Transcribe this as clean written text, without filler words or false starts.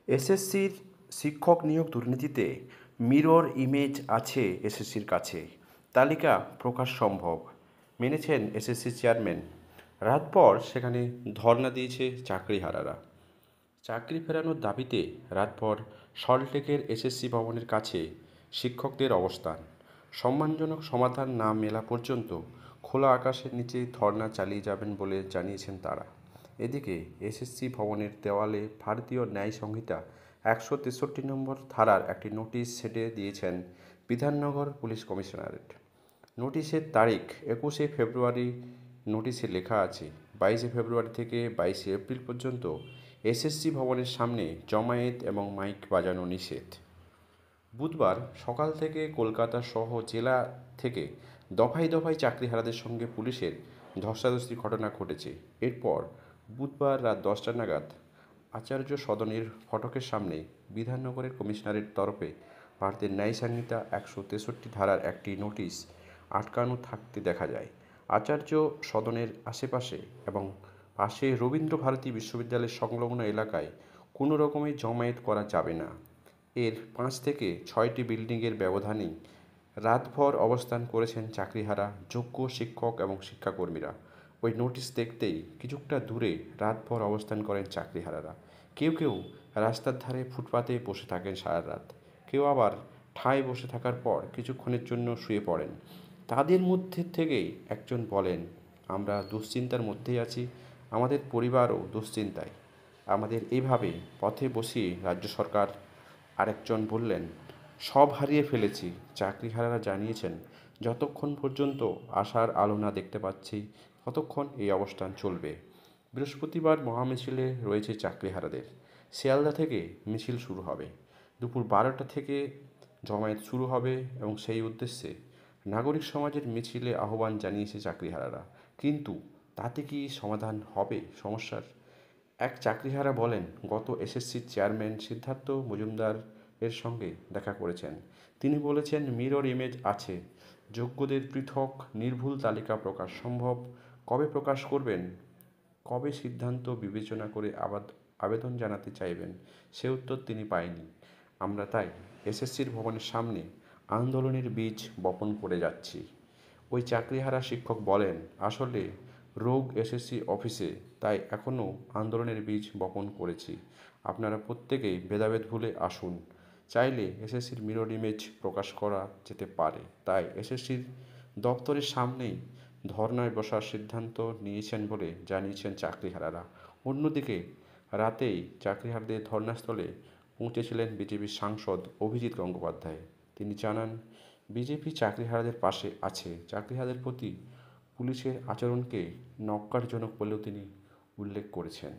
এসএসসির শিক্ষক নিয়োগ দুর্নীতিতে মিরর ইমেজ আছে এসএসসির কাছে, তালিকা প্রকাশ সম্ভব, মেনেছেন এসএসসি চেয়ারম্যান। রাতভর সেখানে ধর্ণা দিয়েছে চাকরিহারারা। চাকরি ফেরানোর দাবিতে রাতভর সল্টলেকের এসএসসি ভবনের কাছে শিক্ষকদের অবস্থান। সম্মানজনক সমাধান না মেলা পর্যন্ত খোলা আকাশের নিচে ধর্ণা চালিয়ে যাবেন বলে জানিয়েছেন তারা। এদিকে এসএসসি ভবনের দেওয়ালে ভারতীয় ন্যায় সংহিতা 163 নম্বর ধারার একটি নোটিশ ছেঁটে দিয়েছেন বিধাননগর পুলিশ কমিশনারেট। নোটিশের তারিখ 21শে ফেব্রুয়ারি। নোটিশে লেখা আছে, 22শে ফেব্রুয়ারি থেকে 22শে এপ্রিল পর্যন্ত এসএসসি ভবনের সামনে জমায়েত এবং মাইক বাজানো নিষেধ। বুধবার সকাল থেকে কলকাতা সহ জেলা থেকে দফায় দফায় চাকরিহারাদের সঙ্গে পুলিশের ধস্তাধস্তির ঘটনা ঘটেছে। এরপর বুধবার রাত 10টা নাগাদ আচার্য সদনের ফটকের সামনে বিধাননগরের কমিশনারের তরফে ভারতের ন্যায় সংহিতা 163 ধারার একটি নোটিশ আটকানো থাকতে দেখা যায়। আচার্য সদনের আশেপাশে এবং পাশে রবীন্দ্র ভারতী বিশ্ববিদ্যালয়ের সংলগ্ন এলাকায় কোনো রকমের জমায়েত করা যাবে না। এর 5 থেকে 6টি বিল্ডিংয়ের ব্যবধানেই রাতভর অবস্থান করেছেন চাকরিহারা যোগ্য শিক্ষক এবং শিক্ষাকর্মীরা। ওই নোটিশ দেখতেই কিছুটা দূরে রাতভর অবস্থান করেন চাকরিহারারা। কেউ কেউ রাস্তার ধারে ফুটপাতে বসে থাকেন সারা রাত, কেউ আবার ঠায় বসে থাকার পর কিছুক্ষণের জন্য শুয়ে পড়েন। তাদের মধ্যে থেকেই একজন বলেন, আমরা দুশ্চিন্তার মধ্যেই আছি, আমাদের পরিবারও দুশ্চিন্তায়, আমাদের এইভাবে পথে বসিয়ে রাজ্য সরকার। আরেকজন বললেন, সব হারিয়ে ফেলেছি। চাকরিহারারা জানিয়েছেন, যতক্ষণ পর্যন্ত আশার আলো না দেখতে পাচ্ছি ততক্ষণ এই অবস্থান চলবে। বৃহস্পতিবার মহামিছিলে রয়েছে চাকরিহারাদের। শিয়ালদা থেকে মিছিল শুরু হবে। দুপুর 12টা থেকে জমায়েত শুরু হবে এবং সেই উদ্দেশ্যে নাগরিক সমাজের মিছিলে আহ্বান জানিয়েছে চাকরিহারারা। কিন্তু তাতে কি সমাধান হবে সমস্যার? এক চাকরিহারা বলেন, গত এসএসসির চেয়ারম্যান সিদ্ধার্থ মজুমদার এর সঙ্গে দেখা করেছেন। তিনি বলেছেন, মিরর ইমেজ আছে, যোগ্যদের পৃথক নির্ভুল তালিকা প্রকাশ সম্ভব। কবে প্রকাশ করবেন, কবে সিদ্ধান্ত বিবেচনা করে আবেদন জানাতে চাইবেন, সে উত্তর তিনি পায়নি। আমরা তাই এসএসসির ভবনের সামনে আন্দোলনের বীজ বপন করে যাচ্ছি। ওই চাকরিহারা শিক্ষক বলেন, আসলে রোগ এসএসসি অফিসে, তাই এখনও আন্দোলনের বীজ বপন করেছি। আপনারা প্রত্যেকেই ভেদাভেদ ভুলে আসুন। চাইলে এসএসসির মিরর ইমেজ প্রকাশ করা যেতে পারে। তাই এসএসসির দপ্তরের সামনেই ধর্নায় বসার সিদ্ধান্ত নিয়েছেন বলে জানিয়েছেন চাকরিহারারা। অন্যদিকে রাতেই চাকরিহারাদের ধর্নাস্থলে পৌঁছেছিলেন বিজেপির সাংসদ অভিজিৎ গঙ্গোপাধ্যায়। তিনি জানান, বিজেপি চাকরিহারাদের পাশে আছে। চাকরিহারাদের প্রতি পুলিশের আচরণকে ন্যক্কারজনক বলেও তিনি উল্লেখ করেছেন।